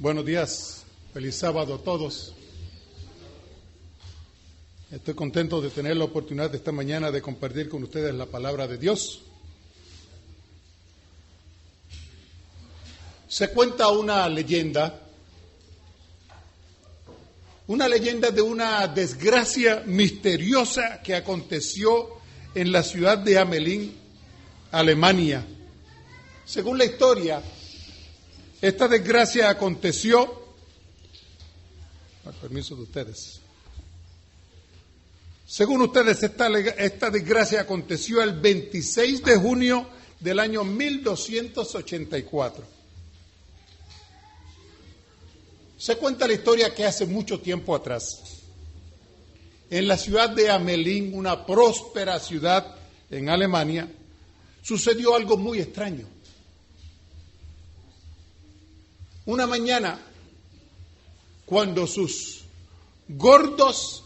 Buenos días, feliz sábado a todos. Estoy contento de tener la oportunidad esta mañana de compartir con ustedes la palabra de Dios. Se cuenta una leyenda de una desgracia misteriosa que aconteció en la ciudad de Hamelin, Alemania. Según la historia, esta desgracia aconteció, con permiso de ustedes, según ustedes, esta desgracia aconteció el 26 de junio del año 1284. Se cuenta la historia que hace mucho tiempo atrás, en la ciudad de Hamelin, una próspera ciudad en Alemania, sucedió algo muy extraño. Una mañana, cuando sus gordos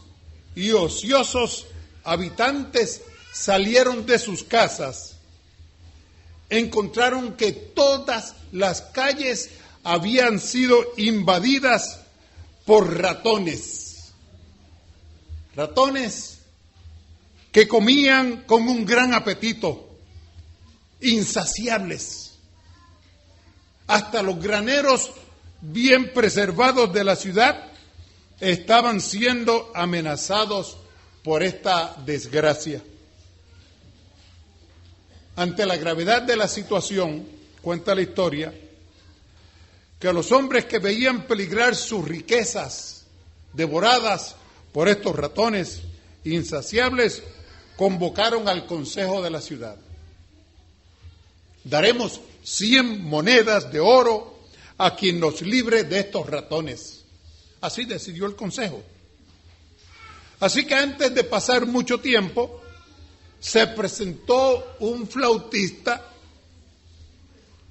y ociosos habitantes salieron de sus casas, encontraron que todas las calles habían sido invadidas por ratones. Ratones que comían con un gran apetito, insaciables. Hasta los graneros bien preservados de la ciudad estaban siendo amenazados por esta desgracia. Ante la gravedad de la situación, cuenta la historia, que los hombres que veían peligrar sus riquezas devoradas por estos ratones insaciables convocaron al consejo de la ciudad. Daremos 100 monedas de oro a quien nos libre de estos ratones. Así decidió el consejo. Así que antes de pasar mucho tiempo, se presentó un flautista,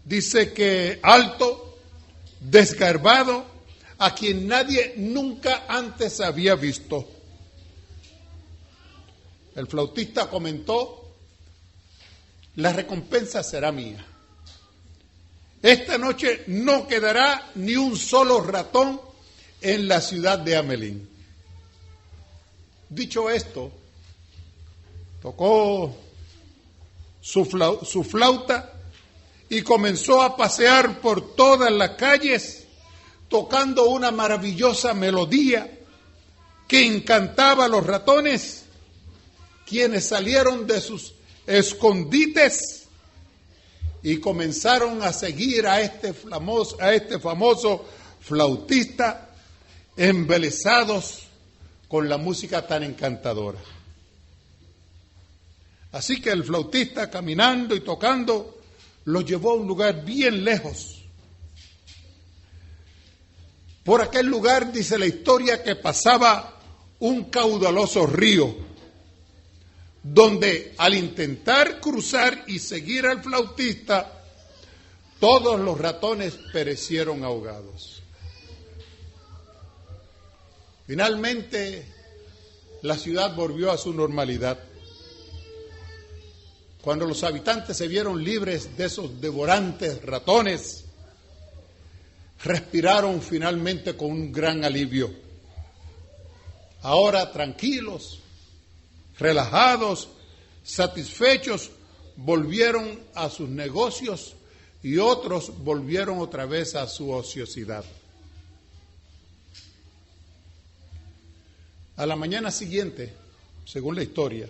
dice que alto, desgarbado, a quien nadie nunca antes había visto. El flautista comentó: la recompensa será mía. Esta noche no quedará ni un solo ratón en la ciudad de Hamelin. Dicho esto, tocó su flauta y comenzó a pasear por todas las calles, tocando una maravillosa melodía que encantaba a los ratones, quienes salieron de sus escondites y comenzaron a seguir a este famoso flautista, embelesados con la música tan encantadora. Así que el flautista, caminando y tocando, lo llevó a un lugar bien lejos. Por aquel lugar, dice la historia, que pasaba un caudaloso río, donde al intentar cruzar y seguir al flautista, todos los ratones perecieron ahogados. Finalmente, la ciudad volvió a su normalidad. Cuando los habitantes se vieron libres de esos devorantes ratones, respiraron finalmente con un gran alivio. Ahora, tranquilos, relajados, satisfechos, volvieron a sus negocios y otros volvieron otra vez a su ociosidad. A la mañana siguiente, según la historia,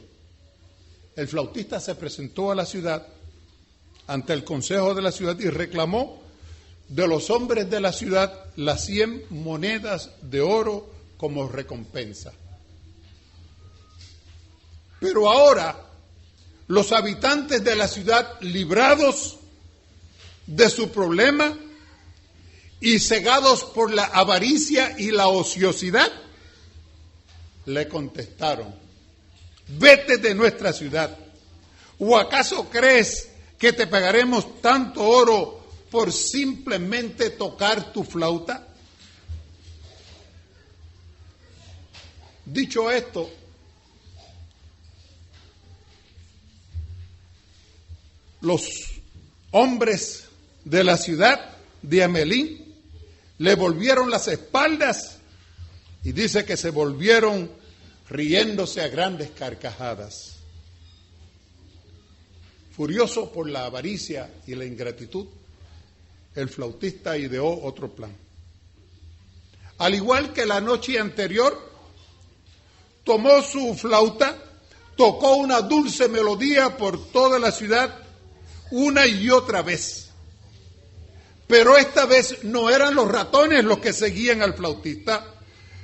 el flautista se presentó a la ciudad, ante el consejo de la ciudad, y reclamó de los hombres de la ciudad las 100 monedas de oro como recompensa. Pero ahora, los habitantes de la ciudad, librados de su problema y cegados por la avaricia y la ociosidad, le contestaron: vete de nuestra ciudad. ¿O acaso crees que te pagaremos tanto oro por simplemente tocar tu flauta? Dicho esto, los hombres de la ciudad de Hamelin le volvieron las espaldas y dice que se volvieron riéndose a grandes carcajadas. Furioso por la avaricia y la ingratitud, el flautista ideó otro plan. Al igual que la noche anterior, tomó su flauta, tocó una dulce melodía por toda la ciudad una y otra vez. Pero esta vez no eran los ratones los que seguían al flautista,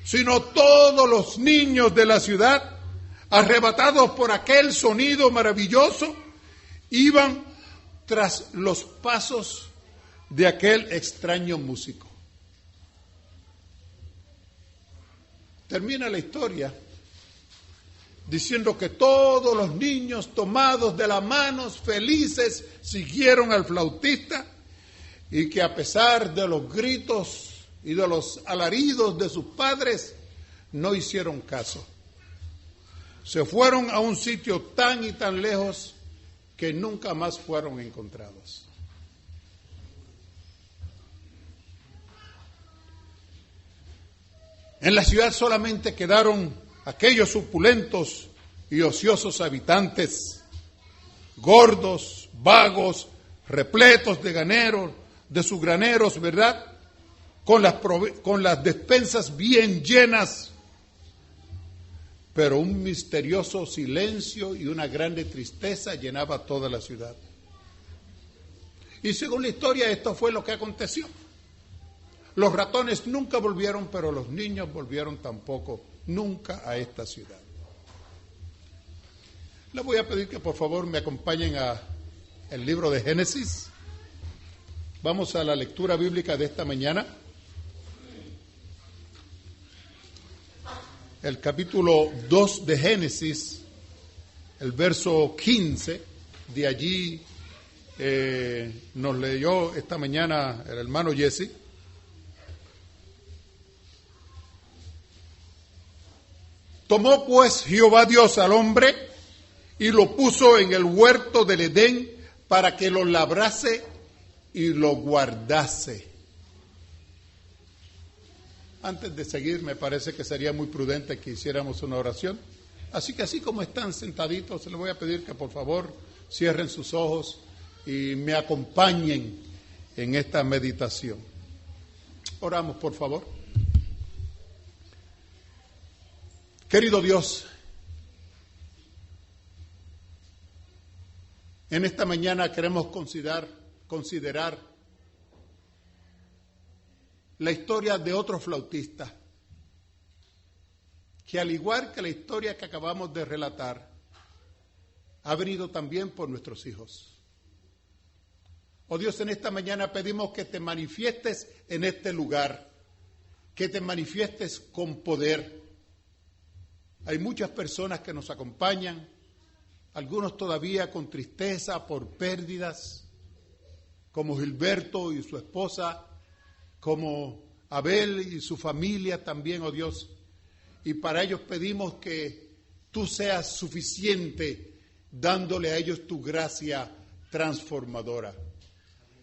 sino todos los niños de la ciudad, arrebatados por aquel sonido maravilloso, iban tras los pasos de aquel extraño músico. Termina la historia diciendo que todos los niños tomados de las manos felices siguieron al flautista y que a pesar de los gritos y de los alaridos de sus padres, no hicieron caso. Se fueron a un sitio tan y tan lejos que nunca más fueron encontrados. En la ciudad solamente quedaron aquellos opulentos y ociosos habitantes, gordos, vagos, repletos de sus graneros, ¿verdad? Con las despensas bien llenas, pero un misterioso silencio y una grande tristeza llenaba toda la ciudad. Y según la historia, esto fue lo que aconteció. Los ratones nunca volvieron, pero los niños volvieron tampoco, nunca a esta ciudad. Les voy a pedir que por favor me acompañen a el libro de Génesis. Vamos a la lectura bíblica de esta mañana. El capítulo 2 de Génesis, el verso 15, de allí nos leyó esta mañana el hermano Jesse. Tomó pues Jehová Dios al hombre y lo puso en el huerto del Edén para que lo labrase y lo guardase. Antes de seguir, me parece que sería muy prudente que hiciéramos una oración. Así que así como están sentaditos, les voy a pedir que por favor cierren sus ojos y me acompañen en esta meditación. Oramos, por favor. Querido Dios, en esta mañana queremos considerar la historia de otro flautista, que al igual que la historia que acabamos de relatar, ha venido también por nuestros hijos. Oh Dios, en esta mañana pedimos que te manifiestes en este lugar, que te manifiestes con poder. Hay muchas personas que nos acompañan, algunos todavía con tristeza por pérdidas, como Gilberto y su esposa, como Abel y su familia también, oh Dios. Y para ellos pedimos que tú seas suficiente, dándole a ellos tu gracia transformadora.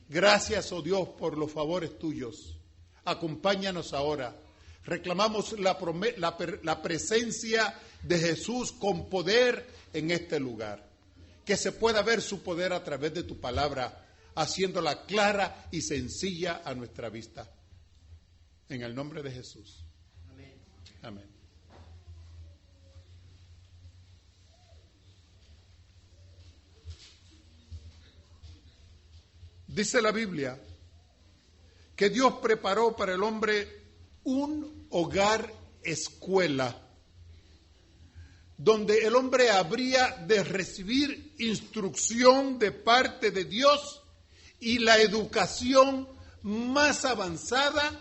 Gracias, oh Dios, por los favores tuyos. Acompáñanos ahora. Reclamamos la presencia de Jesús con poder en este lugar. Que se pueda ver su poder a través de tu palabra, haciéndola clara y sencilla a nuestra vista. En el nombre de Jesús. Amén. Amén. Dice la Biblia que Dios preparó para el hombre un hogar escuela, donde el hombre habría de recibir instrucción de parte de Dios y la educación más avanzada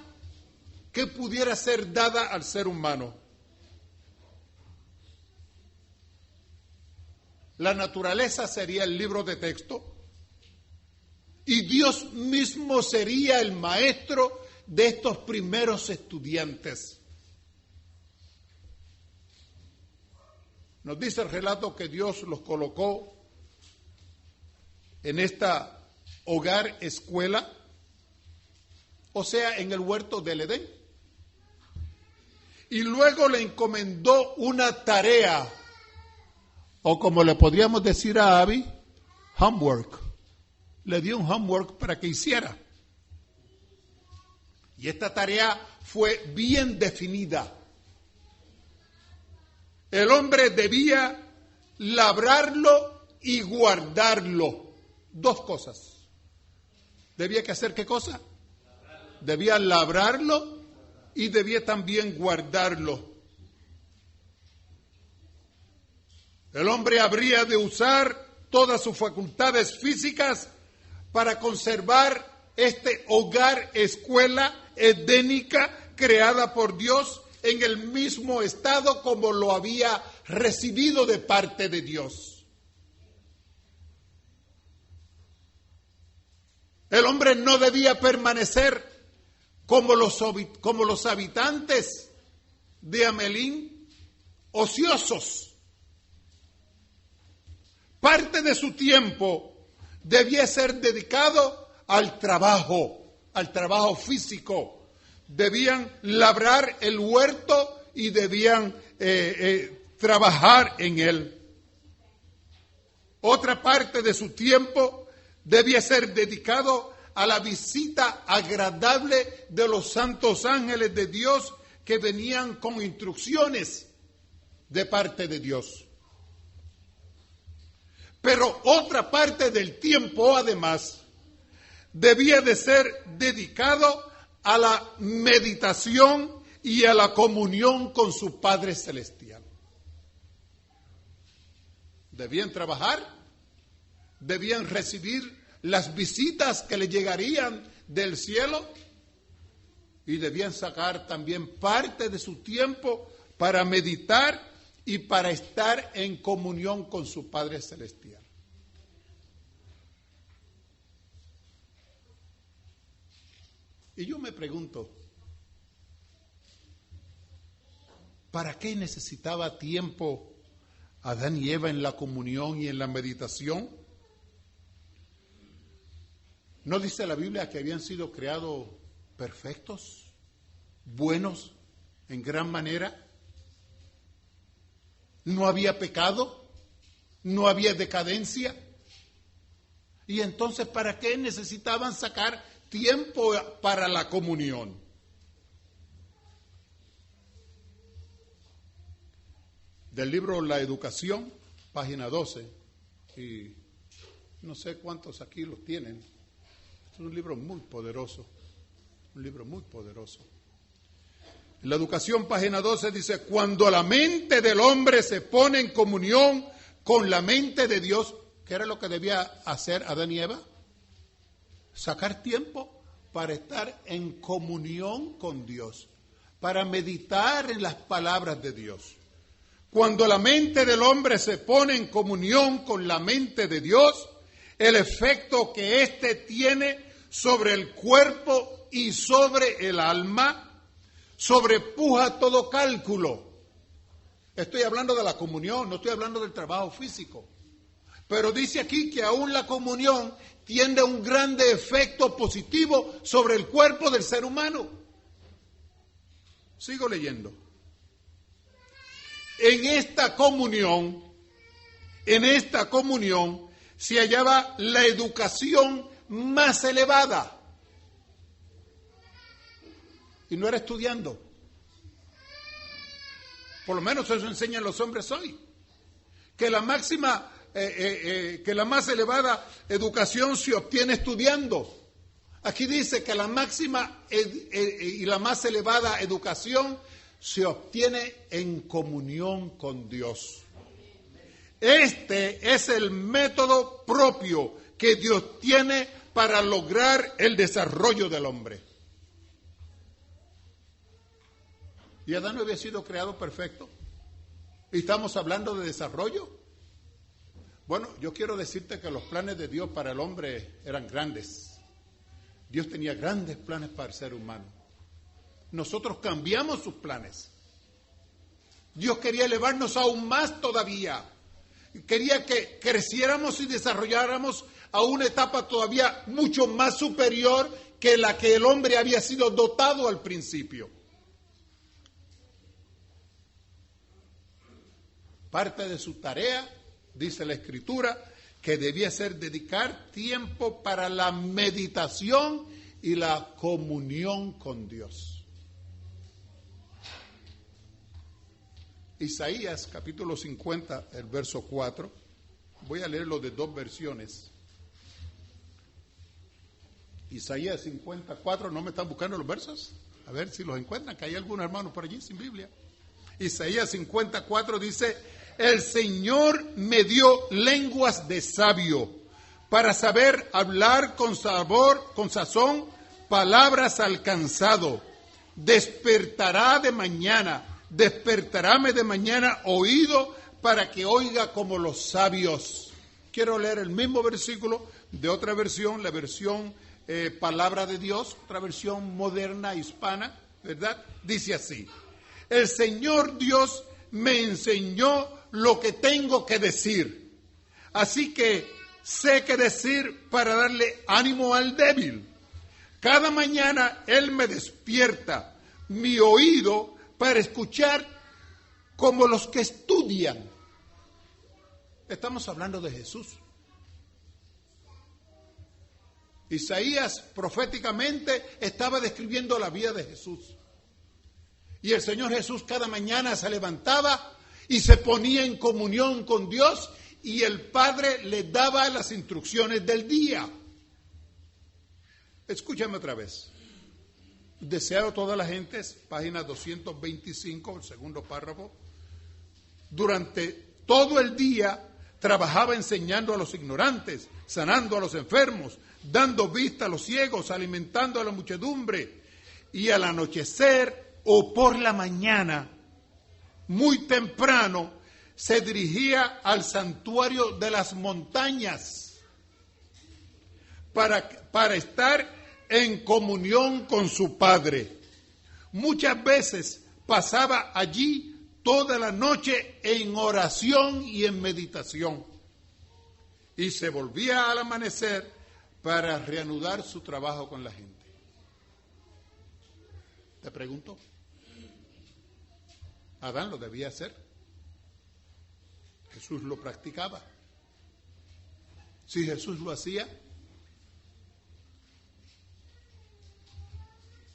que pudiera ser dada al ser humano. La naturaleza sería el libro de texto y Dios mismo sería el maestro de estos primeros estudiantes. Nos dice el relato que Dios los colocó en esta hogar escuela o sea, en el huerto del Edén. Y luego le encomendó una tarea, o como le podríamos decir a Abby, homework. Le dio un homework para que hiciera. Y esta tarea fue bien definida. El hombre debía labrarlo y guardarlo. Dos cosas. ¿Debía que hacer qué cosa? Debía labrarlo y debía también guardarlo. El hombre habría de usar todas sus facultades físicas para conservar este hogar, escuela edénica creada por Dios en el mismo estado como lo había recibido de parte de Dios. El hombre no debía permanecer como los habitantes de Amelín, ociosos. Parte de su tiempo debía ser dedicado al trabajo físico. Debían labrar el huerto y debían trabajar en él. Otra parte de su tiempo debía ser dedicado a la visita agradable de los santos ángeles de Dios que venían con instrucciones de parte de Dios. Pero otra parte del tiempo, además, debía de ser dedicado a la meditación y a la comunión con su Padre Celestial. Debían trabajar, debían recibir las visitas que le llegarían del cielo y debían sacar también parte de su tiempo para meditar y para estar en comunión con su Padre Celestial. Y yo me pregunto, ¿para qué necesitaba tiempo Adán y Eva en la comunión y en la meditación? ¿No dice la Biblia que habían sido creados perfectos, buenos, en gran manera? No había pecado, no había decadencia. Y entonces, ¿para qué necesitaban sacar tiempo para la comunión? Del libro La Educación, página 12, y no sé cuántos aquí los tienen. Es un libro muy poderoso, un libro muy poderoso. En La Educación, página 12, dice: cuando la mente del hombre se pone en comunión con la mente de Dios, ¿qué era lo que debía hacer Adán y Eva? Sacar tiempo para estar en comunión con Dios, para meditar en las palabras de Dios. Cuando la mente del hombre se pone en comunión con la mente de Dios, el efecto que éste tiene sobre el cuerpo y sobre el alma sobrepuja todo cálculo. Estoy hablando de la comunión, no estoy hablando del trabajo físico. Pero dice aquí que aún la comunión tiene un grande efecto positivo sobre el cuerpo del ser humano. Sigo leyendo. En esta comunión se hallaba la educación más elevada. Y no era estudiando. Por lo menos eso enseñan los hombres hoy. Que la más elevada educación se obtiene estudiando. Aquí dice que la máxima y la más elevada educación se obtiene en comunión con Dios. Este es el método propio que Dios tiene para lograr el desarrollo del hombre. ¿Y Adán no había sido creado perfecto? ¿Y estamos hablando de desarrollo? Bueno, yo quiero decirte que los planes de Dios para el hombre eran grandes. Dios tenía grandes planes para el ser humano. Nosotros cambiamos sus planes. Dios quería elevarnos aún más todavía. Quería que creciéramos y desarrolláramos a una etapa todavía mucho más superior que la que el hombre había sido dotado al principio. Parte de su tarea, dice la Escritura, que debía ser dedicar tiempo para la meditación y la comunión con Dios. Isaías capítulo 50, el verso 4. Voy a leerlo de dos versiones. Isaías 54, ¿no me están buscando los versos? A ver si los encuentran, que hay algunos hermanos por allí sin Biblia. Isaías 54 dice: el Señor me dio lenguas de sabio para saber hablar con sabor, con sazón, palabras al cansado. Despertaráme de mañana oído para que oiga como los sabios. Quiero leer el mismo versículo de otra versión, la versión Palabra de Dios, otra versión moderna, hispana, ¿verdad? Dice así: el Señor Dios me enseñó lo que tengo que decir, así que sé qué decir para darle ánimo al débil. Cada mañana Él me despierta mi oído para escuchar como los que estudian. Estamos hablando de Jesús. Isaías proféticamente estaba describiendo la vida de Jesús. Y el Señor Jesús cada mañana se levantaba y se ponía en comunión con Dios, y el Padre le daba las instrucciones del día. Escúchame otra vez. Deseado todas las gentes, página 225, el segundo párrafo. Durante todo el día trabajaba enseñando a los ignorantes, sanando a los enfermos, dando vista a los ciegos, alimentando a la muchedumbre. Y al anochecer o por la mañana, muy temprano, se dirigía al santuario de las montañas para estar en comunión con su Padre. Muchas veces pasaba allí toda la noche en oración y en meditación, y se volvía al amanecer para reanudar su trabajo con la gente. Te pregunto, ¿Adán lo debía hacer? Jesús lo practicaba. Si Jesús lo hacía,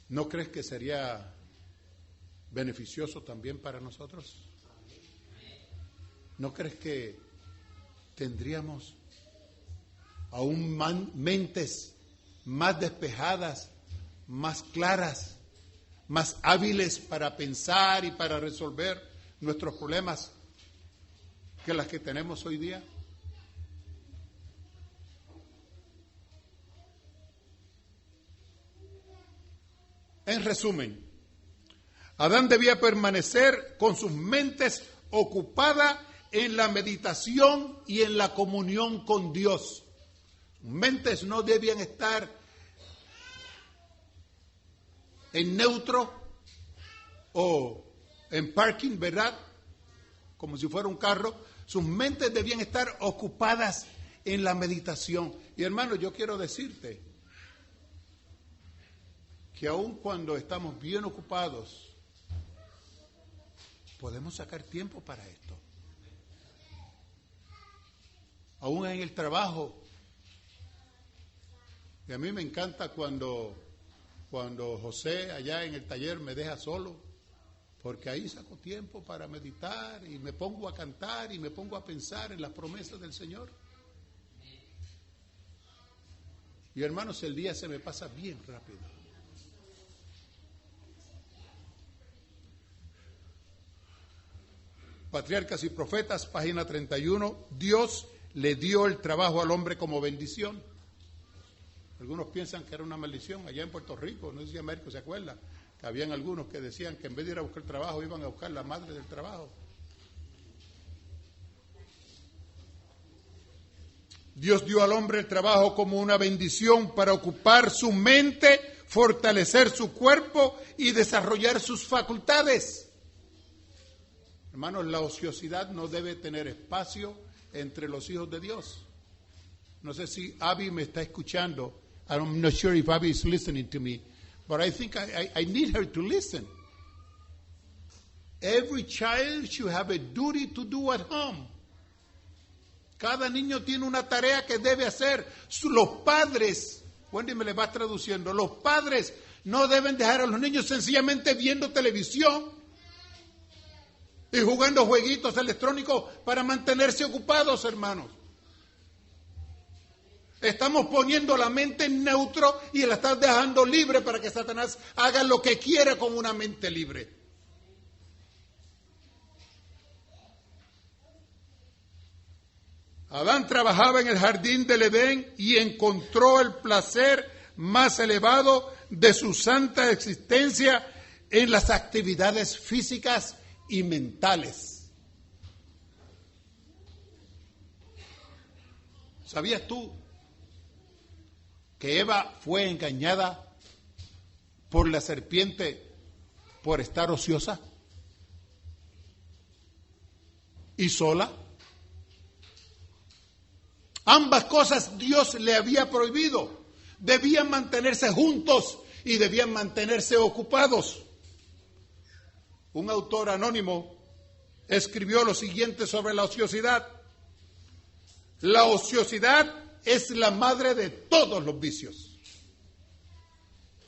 ¿no crees que sería beneficioso también para nosotros? ¿No crees que tendríamos aún mentes más despejadas, más claras, más hábiles para pensar y para resolver nuestros problemas que las que tenemos hoy día? En resumen, Adán debía permanecer con sus mentes ocupadas en la meditación y en la comunión con Dios. Sus mentes no debían estar en neutro o en parking, ¿verdad? Como si fuera un carro. Sus mentes debían estar ocupadas en la meditación. Y hermano, yo quiero decirte que aun cuando estamos bien ocupados, podemos sacar tiempo para esto. Aún en el trabajo. Y a mí me encanta cuando José allá en el taller me deja solo, porque ahí saco tiempo para meditar y me pongo a cantar y me pongo a pensar en las promesas del Señor. Y hermanos, el día se me pasa bien rápido. Patriarcas y Profetas, página 31, Dios le dio el trabajo al hombre como bendición. Algunos piensan que era una maldición. Allá en Puerto Rico, no sé si Américo se acuerda, que habían algunos que decían que en vez de ir a buscar trabajo, iban a buscar la madre del trabajo. Dios dio al hombre el trabajo como una bendición para ocupar su mente, fortalecer su cuerpo y desarrollar sus facultades. Hermanos, la ociosidad no debe tener espacio entre los hijos de Dios. No sé si Abby me está escuchando, I'm not sure if Abby is listening to me, but I think I need her to listen. Every child should have a duty to do at home. Cada niño tiene una tarea que debe hacer. Los padres, Wendy me le va traduciendo, los padres no deben dejar a los niños sencillamente viendo televisión y jugando jueguitos electrónicos para mantenerse ocupados, hermanos. Estamos poniendo la mente en neutro y la estás dejando libre para que Satanás haga lo que quiera con una mente libre. Adán trabajaba en el jardín del Edén y encontró el placer más elevado de su santa existencia en las actividades físicas y mentales. ¿Sabías tú que Eva fue engañada por la serpiente por estar ociosa y sola? Ambas cosas Dios le había prohibido. Debían mantenerse juntos y debían mantenerse ocupados. Un autor anónimo escribió lo siguiente sobre la ociosidad. La ociosidad es la madre de todos los vicios.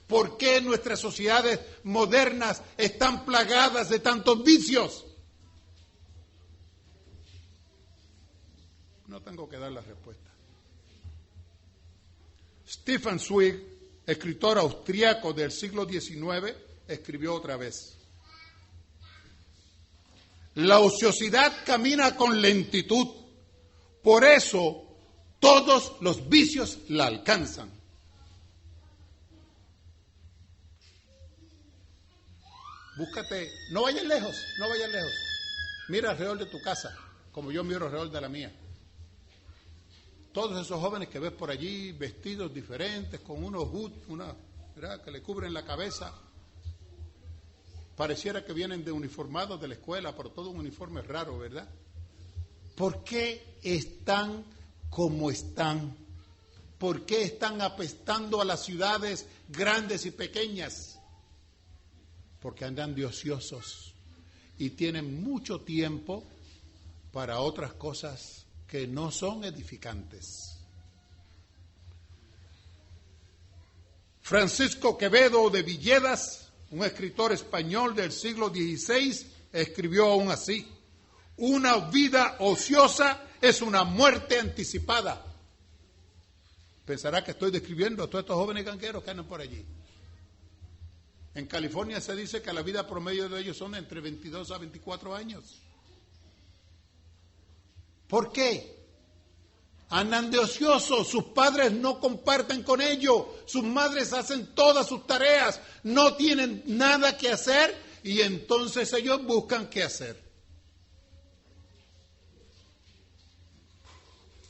¿Por qué nuestras sociedades modernas están plagadas de tantos vicios? No tengo que dar la respuesta. Stefan Zweig, escritor austriaco del siglo XIX, escribió otra vez: la ociosidad camina con lentitud, por eso todos los vicios la alcanzan. Búscate, no vayas lejos. Mira alrededor de tu casa, como yo miro alrededor de la mía. Todos esos jóvenes que ves por allí, vestidos diferentes, con unos hoods, ¿verdad?, que le cubren la cabeza. Pareciera que vienen de uniformados de la escuela, pero todo un uniforme raro, ¿verdad? ¿Por qué están como están? ¿Por qué están apestando a las ciudades grandes y pequeñas? Porque andan de ociosos y tienen mucho tiempo para otras cosas que no son edificantes. Francisco Quevedo de Villedas, un escritor español del siglo XVI, escribió aún así: una vida ociosa es una muerte anticipada. Pensará que estoy describiendo a todos estos jóvenes gangueros que andan por allí. En California se dice que la vida promedio de ellos son entre 22 a 24 años. ¿Por qué? Andan de ociosos, sus padres no comparten con ellos, sus madres hacen todas sus tareas, no tienen nada que hacer y entonces ellos buscan qué hacer.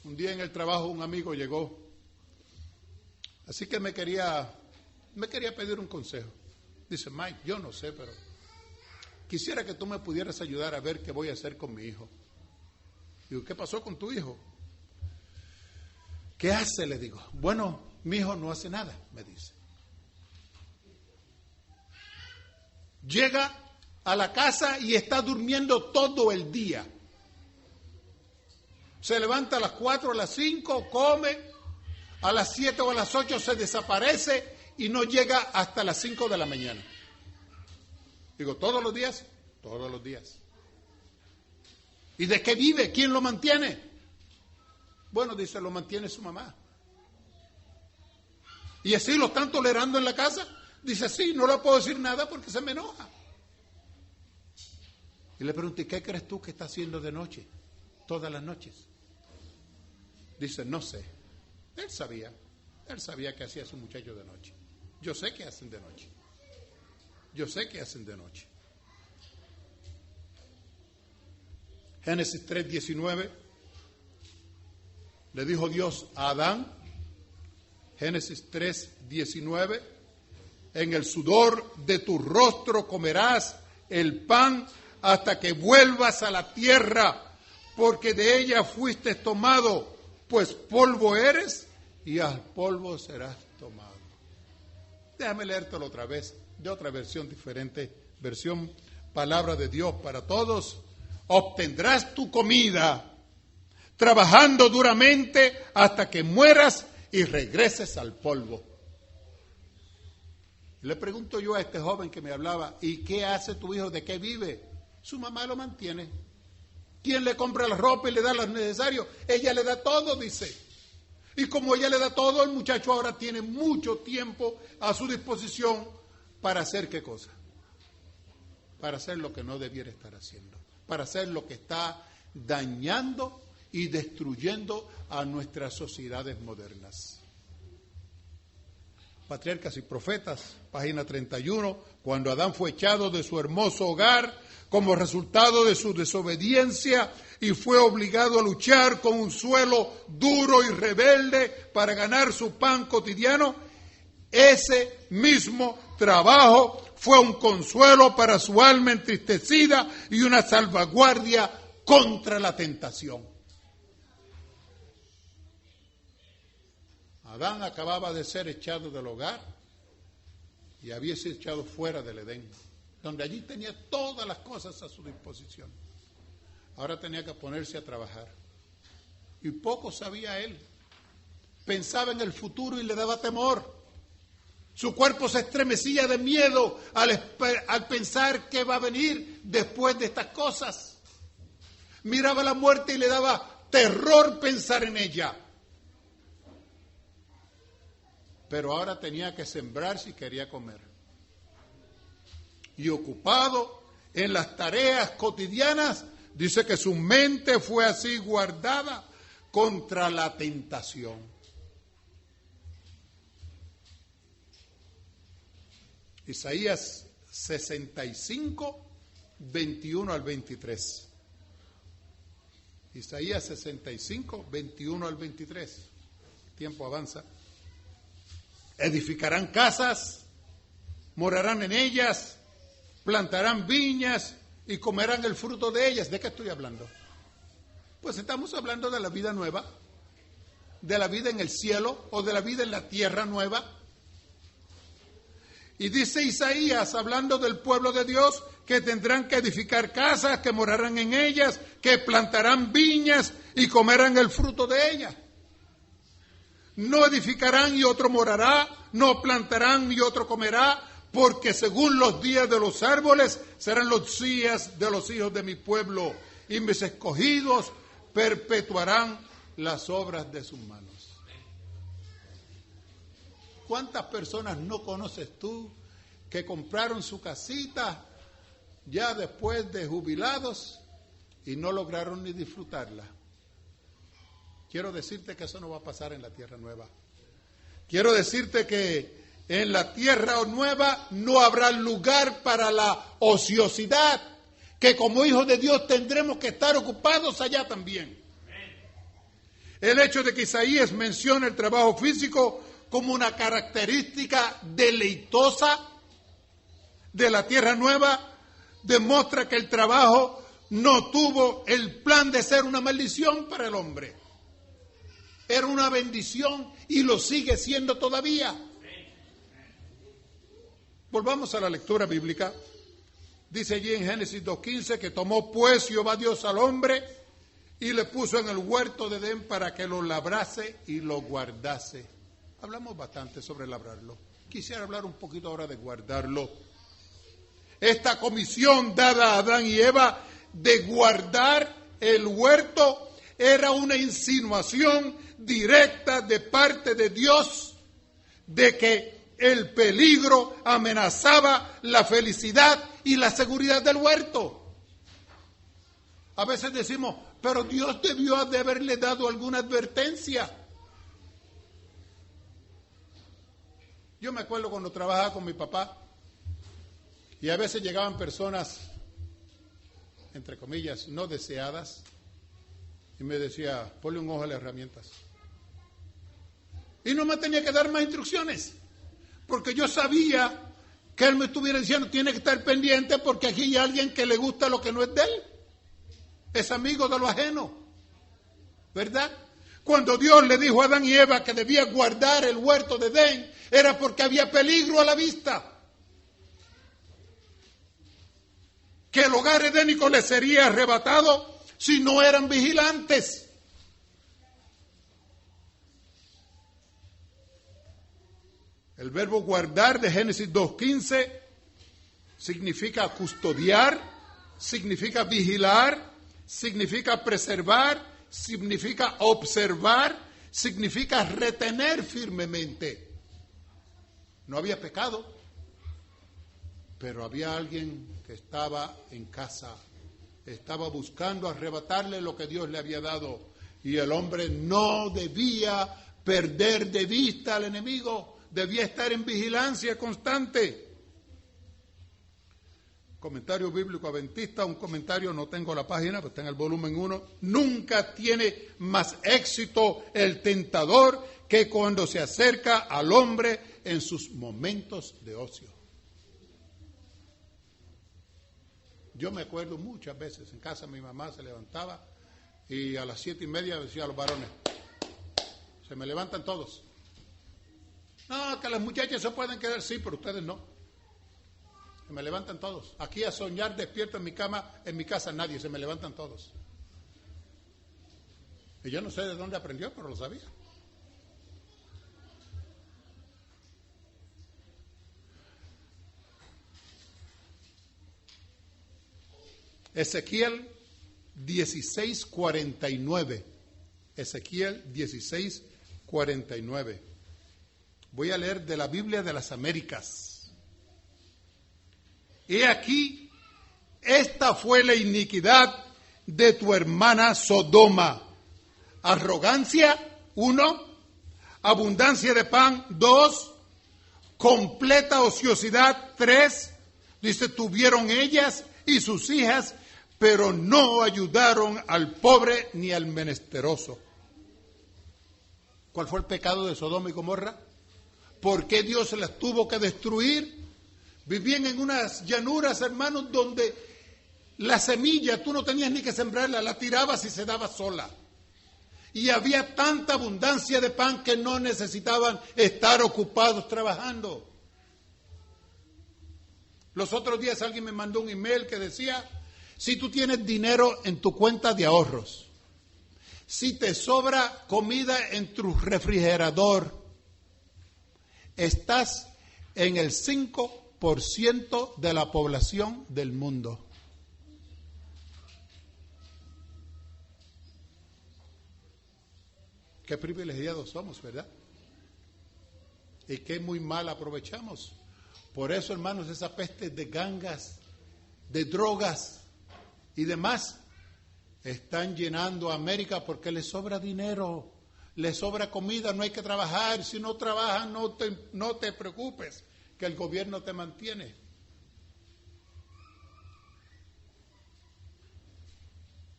Un día en el trabajo un amigo llegó, así que me quería pedir un consejo. Dice: Mike, yo no sé, pero quisiera que tú me pudieras ayudar a ver qué voy a hacer con mi hijo. Digo: ¿qué pasó con tu hijo? ¿Qué hace? Le digo. Bueno, mi hijo no hace nada, me dice. Llega a la casa y está durmiendo todo el día. Se levanta a las 4, a las 5, come, a las 7 o a las 8 se desaparece y no llega hasta las 5 de la mañana. Digo: ¿todos los días? Todos los días. ¿Y de qué vive? ¿Quién lo mantiene? Bueno, dice, lo mantiene su mamá. ¿Y así lo están tolerando en la casa? Dice: sí, no le puedo decir nada porque se me enoja. Y le pregunté: ¿qué crees tú que está haciendo de noche? Todas las noches. Dice: no sé. Él sabía que hacía su muchacho de noche. Yo sé que hacen de noche. Génesis 3:19, le dijo Dios a Adán, Génesis 3:19, en el sudor de tu rostro comerás el pan hasta que vuelvas a la tierra, porque de ella fuiste tomado, pues polvo eres y al polvo serás tomado. Déjame leértelo otra vez, de otra versión diferente, versión Palabra de Dios para todos. Obtendrás tu comida trabajando duramente hasta que mueras y regreses al polvo. Le pregunto yo a este joven que me hablaba, ¿y qué hace tu hijo? ¿De qué vive? Su mamá lo mantiene. ¿Quién le compra la ropa y le da lo necesario? Ella le da todo, dice. Y como ella le da todo, el muchacho ahora tiene mucho tiempo a su disposición para hacer ¿qué cosa? Para hacer lo que no debiera estar haciendo. Para hacer lo que está dañando y destruyendo a nuestras sociedades modernas. Patriarcas y Profetas, página 31, cuando Adán fue echado de su hermoso hogar como resultado de su desobediencia y fue obligado a luchar con un suelo duro y rebelde para ganar su pan cotidiano, ese mismo trabajo fue un consuelo para su alma entristecida y una salvaguardia contra la tentación. Adán acababa de ser echado del hogar y había sido echado fuera del Edén, donde allí tenía todas las cosas a su disposición. Ahora tenía que ponerse a trabajar. Y poco sabía él. Pensaba en el futuro y le daba temor. Su cuerpo se estremecía de miedo al pensar qué va a venir después de estas cosas. Miraba la muerte y le daba terror pensar en ella. Pero ahora tenía que sembrar si quería comer. Y ocupado en las tareas cotidianas, dice que su mente fue así guardada contra la tentación. Isaías 65, 21 al 23. Isaías 65, 21 al 23. El tiempo avanza. Edificarán casas, morarán en ellas, plantarán viñas y comerán el fruto de ellas. ¿De qué estoy hablando? Pues estamos hablando de la vida nueva, de la vida en el cielo o de la vida en la tierra nueva. Y dice Isaías, hablando del pueblo de Dios, que tendrán que edificar casas, que morarán en ellas, que plantarán viñas y comerán el fruto de ellas. No edificarán y otro morará, no plantarán y otro comerá, porque según los días de los árboles serán los días de los hijos de mi pueblo, y mis escogidos perpetuarán las obras de sus manos. ¿Cuántas personas no conoces tú que compraron su casita ya después de jubilados y no lograron ni disfrutarla? Quiero decirte que eso no va a pasar en la tierra nueva. Quiero decirte que en la tierra nueva no habrá lugar para la ociosidad, que como hijos de Dios tendremos que estar ocupados allá también. El hecho de que Isaías menciona el trabajo físico como una característica deleitosa de la tierra nueva demuestra que el trabajo no tuvo el plan de ser una maldición para el hombre. Era una bendición y lo sigue siendo todavía. Volvamos a la lectura bíblica. Dice allí en Génesis 2:15 que tomó pues Jehová Dios al hombre y le puso en el huerto de Edén para que lo labrase y lo guardase. Hablamos bastante sobre labrarlo. Quisiera hablar un poquito ahora de guardarlo. Esta comisión dada a Adán y Eva de guardar el huerto era una insinuación directa de parte de Dios de que el peligro amenazaba la felicidad y la seguridad del huerto. A veces decimos, pero Dios debió de haberle dado alguna advertencia. Yo me acuerdo cuando trabajaba con mi papá y a veces llegaban personas, entre comillas, no deseadas, y me decía, ponle un ojo a las herramientas. Y no me tenía que dar más instrucciones, porque yo sabía que él me estuviera diciendo, tiene que estar pendiente porque aquí hay alguien que le gusta lo que no es de él. Es amigo de lo ajeno, ¿verdad? Cuando Dios le dijo a Adán y Eva que debía guardar el huerto de Edén, era porque había peligro a la vista. Que el hogar edénico les sería arrebatado si no eran vigilantes. El verbo guardar de Génesis 2:15 significa custodiar, significa vigilar, significa preservar, significa observar, significa retener firmemente. No había pecado, pero había alguien que estaba en casa, estaba buscando arrebatarle lo que Dios le había dado, y el hombre no debía perder de vista al enemigo, debía estar en vigilancia constante. Comentario bíblico adventista, un comentario, no tengo la página, pero está en el volumen 1. Nunca tiene más éxito el tentador que cuando se acerca al hombre en sus momentos de ocio. Yo me acuerdo muchas veces, en casa mi mamá se levantaba y a las 7:30 decía a los varones, se me levantan todos. No, que las muchachas se pueden quedar, sí, pero ustedes no. Se me levantan todos. Aquí a soñar despierto en mi cama, en mi casa nadie, se me levantan todos. Y yo no sé de dónde aprendió, pero lo sabía. Ezequiel 16:49. Ezequiel 16:49. Voy a leer de la Biblia de las Américas. He aquí, esta fue la iniquidad de tu hermana Sodoma. Arrogancia, 1. Abundancia de pan, 2. Completa ociosidad, 3. Dice, tuvieron ellas y sus hijas, pero no ayudaron al pobre ni al menesteroso. ¿Cuál fue el pecado de Sodoma y Gomorra? ¿Por qué Dios las tuvo que destruir? Vivían en unas llanuras, hermanos, donde la semilla tú no tenías ni que sembrarla, la tirabas y se daba sola. Y había tanta abundancia de pan que no necesitaban estar ocupados trabajando. Los otros días alguien me mandó un email que decía, si tú tienes dinero en tu cuenta de ahorros, si te sobra comida en tu refrigerador, estás en el 5% de la población del mundo. Qué privilegiados somos, ¿verdad? Y qué muy mal aprovechamos. Por eso, hermanos, esa peste de gangas, de drogas y demás, están llenando a América porque les sobra dinero, les sobra comida, no hay que trabajar. Si no trabajan, no te preocupes, que el gobierno te mantiene.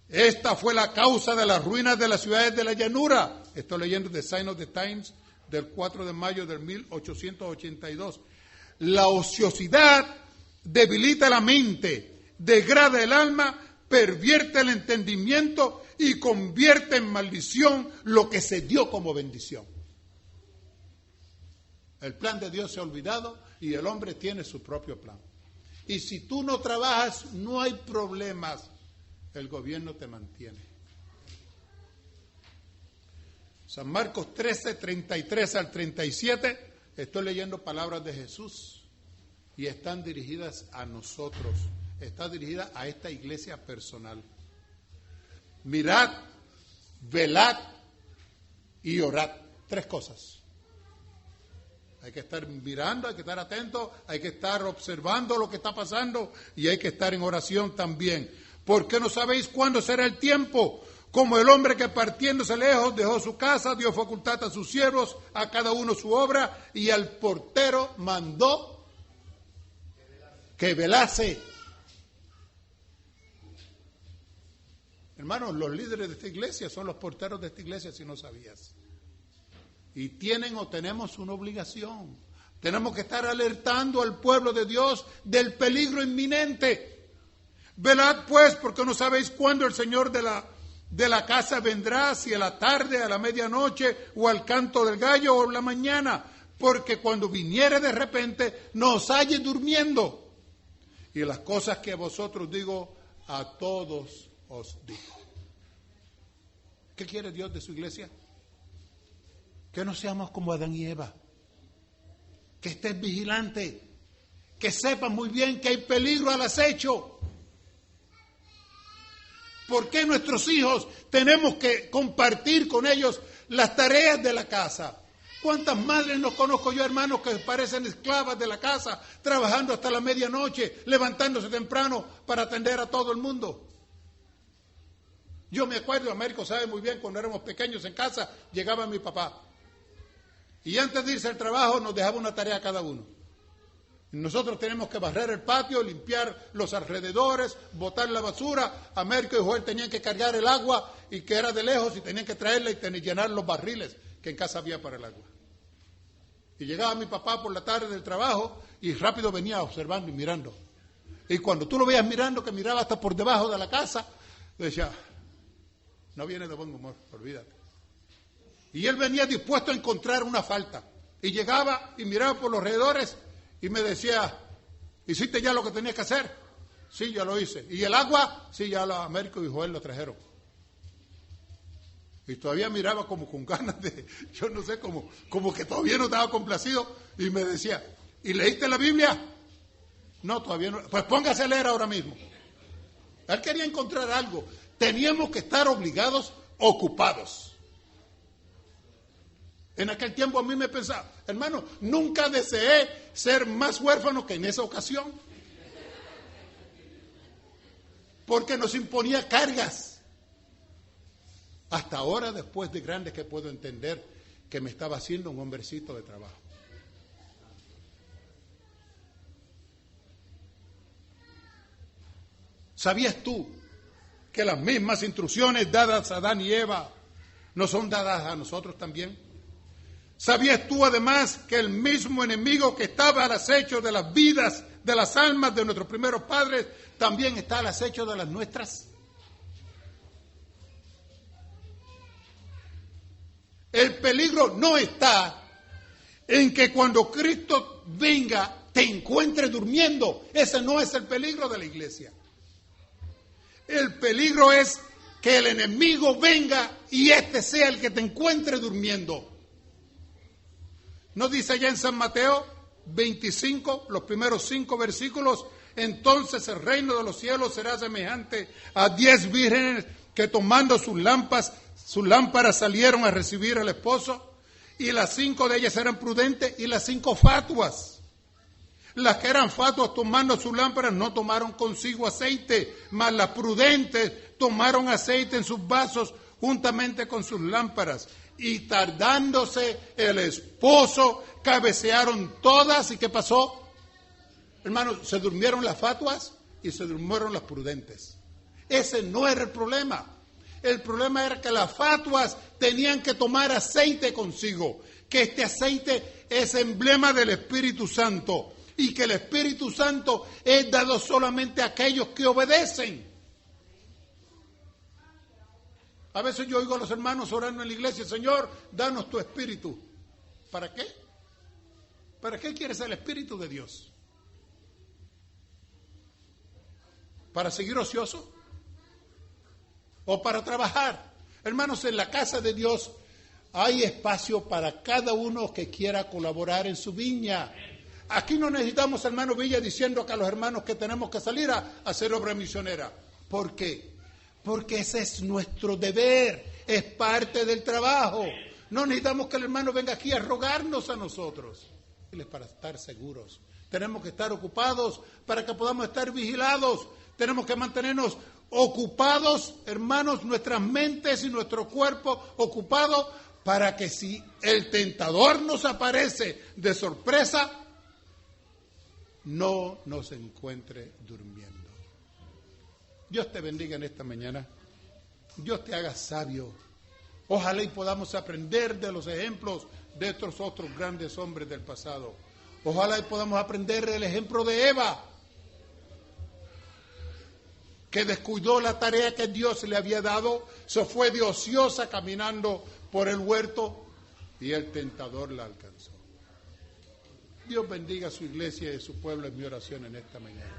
Esta fue la causa de las ruinas de las ciudades de la llanura. Estoy leyendo The Sign of the Times del 4 de mayo del 1882. La ociosidad debilita la mente, degrada el alma, pervierte el entendimiento y convierte en maldición lo que se dio como bendición. El plan de Dios se ha olvidado y el hombre tiene su propio plan. Y si tú no trabajas, no hay problemas. El gobierno te mantiene. San Marcos 13, 33 al 37. Estoy leyendo palabras de Jesús y están dirigidas a nosotros. Está dirigida a esta iglesia personal. Mirad, velad y orad. 3 cosas. Hay que estar mirando, hay que estar atento, hay que estar observando lo que está pasando y hay que estar en oración también. ¿Por qué no sabéis cuándo será el tiempo? Como el hombre que partiéndose lejos dejó su casa, dio facultad a sus siervos, a cada uno su obra, y al portero mandó que velase. Hermanos, los líderes de esta iglesia son los porteros de esta iglesia, si no sabías. Y tienen o tenemos una obligación. Tenemos que estar alertando al pueblo de Dios del peligro inminente. Velad pues, porque no sabéis cuándo el Señor de de la casa vendrá, si a la tarde, a la medianoche, o al canto del gallo, o a la mañana, porque cuando viniere de repente, nos halle durmiendo. Y las cosas que a vosotros digo, a todos os digo. ¿Qué quiere Dios de su iglesia? Que no seamos como Adán y Eva. Que estés vigilante. Que sepas muy bien que hay peligro al acecho. ¿Por qué nuestros hijos tenemos que compartir con ellos las tareas de la casa? ¿Cuántas madres no conozco yo, hermanos, que parecen esclavas de la casa, trabajando hasta la medianoche, levantándose temprano para atender a todo el mundo? Yo me acuerdo, Américo sabe muy bien, cuando éramos pequeños en casa, llegaba mi papá. Y antes de irse al trabajo nos dejaba una tarea a cada uno. Nosotros tenemos que barrer el patio, limpiar los alrededores, botar la basura. Américo y Joel tenían que cargar el agua y que era de lejos y tenían que traerla y llenar los barriles que en casa había para el agua. Y llegaba mi papá por la tarde del trabajo y rápido venía observando y mirando. Y cuando tú lo veías mirando, que miraba hasta por debajo de la casa, decía, no viene de buen humor, olvídate. Y él venía dispuesto a encontrar una falta. Y llegaba y miraba por los alrededores y me decía, ¿hiciste ya lo que tenías que hacer? Sí, ya lo hice. ¿Y el agua? Sí, ya Américo y Joel lo trajeron. Y todavía miraba como con ganas de, yo no sé, como que todavía no estaba complacido. Y me decía, ¿y leíste la Biblia? No, todavía no. Pues póngase a leer ahora mismo. Él quería encontrar algo. Teníamos que estar obligados, ocupados. En aquel tiempo a mí me pensaba, hermano, nunca deseé ser más huérfano que en esa ocasión. Porque nos imponía cargas. Hasta ahora, después de grande, que puedo entender que me estaba haciendo un hombrecito de trabajo. ¿Sabías tú que las mismas instrucciones dadas a Adán y Eva no son dadas a nosotros también? ¿Sabías tú además que el mismo enemigo que estaba al acecho de las vidas, de las almas de nuestros primeros padres, también está al acecho de las nuestras? El peligro no está en que cuando Cristo venga te encuentres durmiendo. Ese no es el peligro de la iglesia. El peligro es que el enemigo venga y este sea el que te encuentre durmiendo. ¿No dice allá en San Mateo 25, los primeros 5 versículos? Entonces el reino de los cielos será semejante a 10 vírgenes que tomando sus lámparas salieron a recibir al esposo, y las 5 de ellas eran prudentes y las 5 fatuas. Las que eran fatuas tomando sus lámparas no tomaron consigo aceite, mas las prudentes tomaron aceite en sus vasos juntamente con sus lámparas. Y tardándose el esposo, cabecearon todas. ¿Y qué pasó? Hermanos, se durmieron las fatuas y se durmieron las prudentes. Ese no era el problema. El problema era que las fatuas tenían que tomar aceite consigo, que este aceite es emblema del Espíritu Santo y que el Espíritu Santo es dado solamente a aquellos que obedecen. A veces yo oigo a los hermanos orando en la iglesia, Señor, danos tu Espíritu. ¿Para qué? ¿Para qué quieres el Espíritu de Dios? ¿Para seguir ocioso? ¿O para trabajar? Hermanos, en la casa de Dios hay espacio para cada uno que quiera colaborar en su viña. Aquí no necesitamos, hermano Villa, diciendo que a los hermanos que tenemos que salir a hacer obra misionera. ¿Por qué? Porque ese es nuestro deber, es parte del trabajo. No necesitamos que el hermano venga aquí a rogarnos a nosotros. Es para estar seguros. Tenemos que estar ocupados para que podamos estar vigilados. Tenemos que mantenernos ocupados, hermanos, nuestras mentes y nuestro cuerpo ocupados para que si el tentador nos aparece de sorpresa, no nos encuentre durmiendo. Dios te bendiga en esta mañana. Dios te haga sabio. Ojalá y podamos aprender de los ejemplos de estos otros grandes hombres del pasado. Ojalá y podamos aprender del ejemplo de Eva. que descuidó la tarea que Dios le había dado, se fue de ociosa caminando por el huerto y el tentador la alcanzó. Dios bendiga a su iglesia y a su pueblo en mi oración en esta mañana.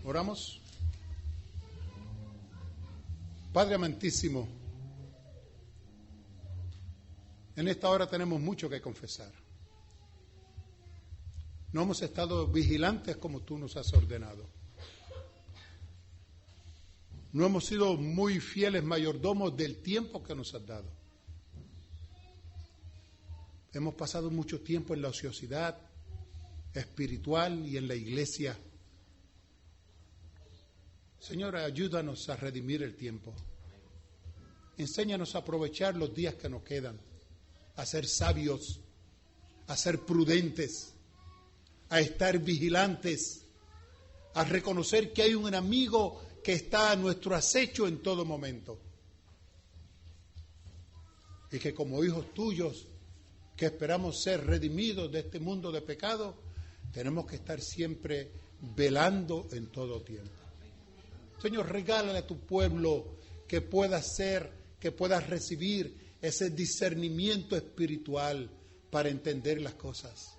Oramos. Padre amantísimo, en esta hora tenemos mucho que confesar. No hemos estado vigilantes como tú nos has ordenado. No hemos sido muy fieles mayordomos del tiempo que nos has dado. Hemos pasado mucho tiempo en la ociosidad espiritual y en la iglesia. Señor, ayúdanos a redimir el tiempo. Enséñanos a aprovechar los días que nos quedan, a ser sabios, a ser prudentes, a estar vigilantes, a reconocer que hay un enemigo que está a nuestro acecho en todo momento. Y que como hijos tuyos, que esperamos ser redimidos de este mundo de pecado, tenemos que estar siempre velando en todo tiempo. Señor, regálale a tu pueblo que pueda recibir ese discernimiento espiritual para entender las cosas.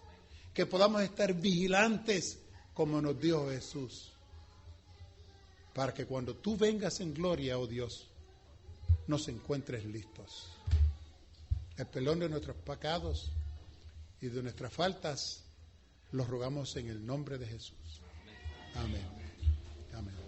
Que podamos estar vigilantes como nos dijo Jesús. Para que cuando tú vengas en gloria, oh Dios, nos encuentres listos. El perdón de nuestros pecados y de nuestras faltas los rogamos en el nombre de Jesús. Amén. Amén.